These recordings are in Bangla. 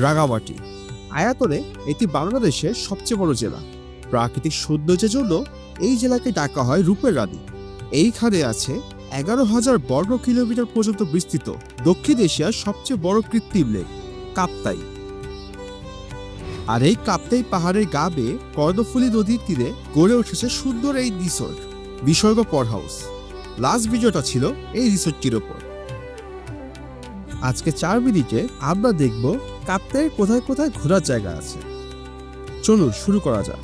রাঙামাটি আয়তনে এটি বাংলাদেশের সবচেয়ে বড় জেলা। প্রাকৃতিক সৌন্দর্যের জন্য এই জেলাকে ডাকা হয় রূপের রানী। এইখানে আছে 11,000 বর্গ কিলোমিটার পর্যন্ত বিস্তৃত দক্ষিণ এশিয়ার সবচেয়ে বড় কৃত্রিম লেক কাপ্তাই। আর এই কাপ্তাই পাহাড়ের গা বেয়ে কর্ণফুলী নদীর তীরে গড়ে উঠেছে সুন্দর এই রিসোর্ট বিসর্গ পর হাউস। লাস্ট ভিডিওটা ছিল এই রিসোর্টটির ওপর। আজকে 4 মিনিটে আমরা দেখব কাপ্তাইয়ের কোথায় কোথায় ঘোরার জায়গা আছে। চলুন শুরু করা যাক।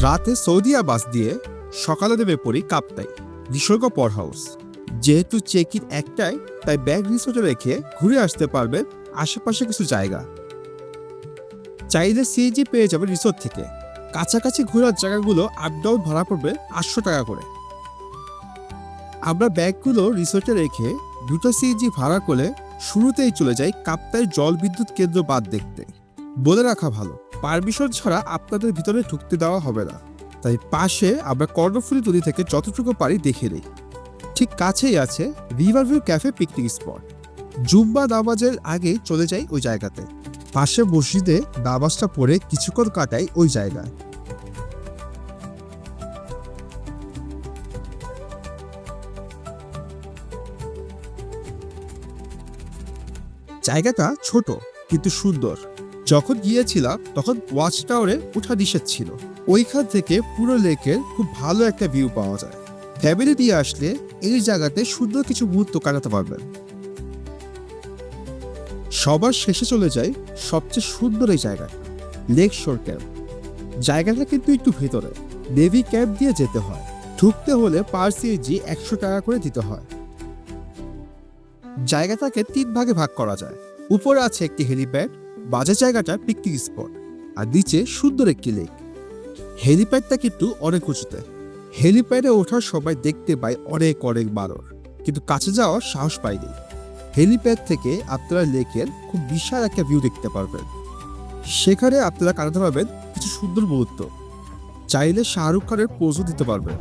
রাতে সৌদিয়া বাস দিয়ে সকালে নেমে পড়ি কাপ্তাই নিসর্গ পর হাউস। যেহেতু চেক ইন একটাই, তাই ব্যাগ রিসোর্টে রেখে ঘুরে আসতে পারবে আশেপাশে কিছু জায়গা। চাইলে সিএনজি পেয়ে যাবে রিসোর্ট থেকে। কাছাকাছি ঘোরার জায়গাগুলো আপ ডাউন ভাড়া পড়বে 800 টাকা করে। আমরা ব্যাগগুলো রিসোর্টে রেখে 2টা সিএনজি ভাড়া করে শুরুতেই চলে যাই কাপ্তাই জল বিদ্যুৎ কেন্দ্র বাঁধ দেখতে। বলে রাখা ভালো, পারমিশন ছাড়া আপনাদের ভিতরে ঢুকতে দেওয়া হবে না, তাই পাশে আমরা কর্ণফুলী নদী থেকে যতটুকু পারি দেখে নিই। ঠিক কাছেই আছে river view cafe picnic spot. Zumba নামাজের আগে চলে যাই ওই জায়গাতে। পাশে মসজিদে নামাজটা পড়ে কিছুক্ষণ কাটাই ওই জায়গায়। জায়গাটা ছোট কিন্তু সুন্দর। যখন গিয়েছিলাম তখন ওয়াচ টাওয়ারে ওঠা নিষেধ ছিল। ওইখান থেকে পুরো লেকের খুব ভালো একটা ভিউ পাওয়া যায়। ফ্যামিলি দিয়ে আসলে এই জায়গাতে সুন্দর কিছু মুহূর্ত কাটাতে পারবেন। সবার শেষে চলে যায় সবচেয়ে সুন্দর এই জায়গাটা, লেক শোর ক্যাম্প। জায়গাটা কিন্তু একটু ভেতরে, নেভি ক্যাম্প দিয়ে যেতে হয়। ঢুকতে হলে পার সিএনজি 100 টাকা করে দিতে হয়। জায়গাটাকে 3 ভাগে ভাগ করা যায়। উপরে আছে একটি হেলিপ্যাড, বাজার জায়গাটা পিকনিক স্পট, আর নিচে সুন্দর একটি লেক। হেলিপ্যাডটা কিন্তু অনেক উঁচুতে। হেলিপ্যাডে ওঠার সময় দেখতে পাই অনেক অনেক বানর, কিন্তু কাছে যাওয়ার সাহস পাইনি। হেলিপ্যাড থেকে আপনারা লেকের খুব বিশাল একটা ভিউ দেখতে পারবেন। সেখানে আপনারা কাটাতে পারবেন কিছু সুন্দর মুহূর্ত। চাইলে শাহরুখ খানের পোজও দিতে পারবেন।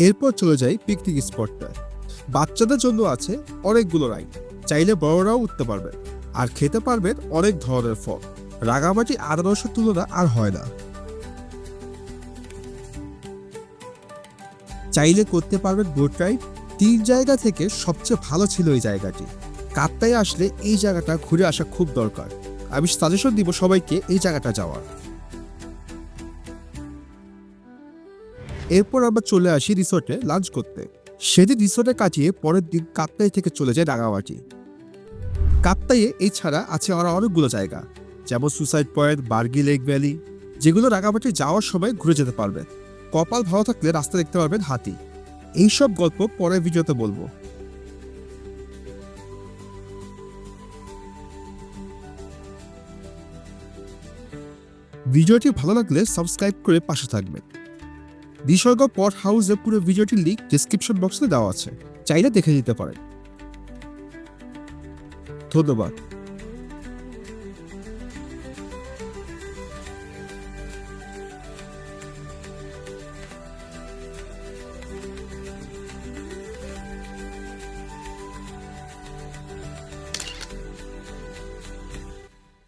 এরপর চলে যাই পিকনিক স্পটটায়। বাচ্চাদের জন্য আছে অনেকগুলো রাইড, চাইলে বড়রাও উঠতে পারবেন। আর খেতে পারবেন অনেক ধরনের ফল। রাঙামাটি আদারসের তুলনা আর হয় না। চাইলে করতে পারবেন বোট রাইড। 3 জায়গা থেকে সবচেয়ে ভালো ছিল এই জায়গাটি। কাপ্তাই আসলে এই জায়গাটা ঘুরে আসা খুব দরকার। আমি সাজেশন দিব সবাইকে এই জায়গাটা যাওয়ার। এরপর আমরা চলে আসি রিসোর্টে লাঞ্চ করতে। সেদিন রিসোর্টে কাটিয়ে পরের দিন কাপ্তাই থেকে চলে যায় রাঙামাটি। কাপ্তাইয়ে এছাড়া আছে আরো অনেকগুলো জায়গা, যেমন suicide point, Bargi lake valley, যেগুলো রাঙামাটি যাওয়ার সময় ঘুরে যেতে পারবেন। কপাল ভালো থাকলে রাস্তা দেখতে পারবেন হাতি। এইসব গল্প পরের ভিডিওতে বলবো। ভিডিওটি ভালো লাগলে সাবস্ক্রাইব করে পাশে থাকবেন। নিসর্গ পট হাউসের পুরো ভিডিওটির লিংক ডেসক্রিপশন বক্সে দেওয়া আছে, চাইলে দেখে নিতে পারেন। ধন্যবাদ।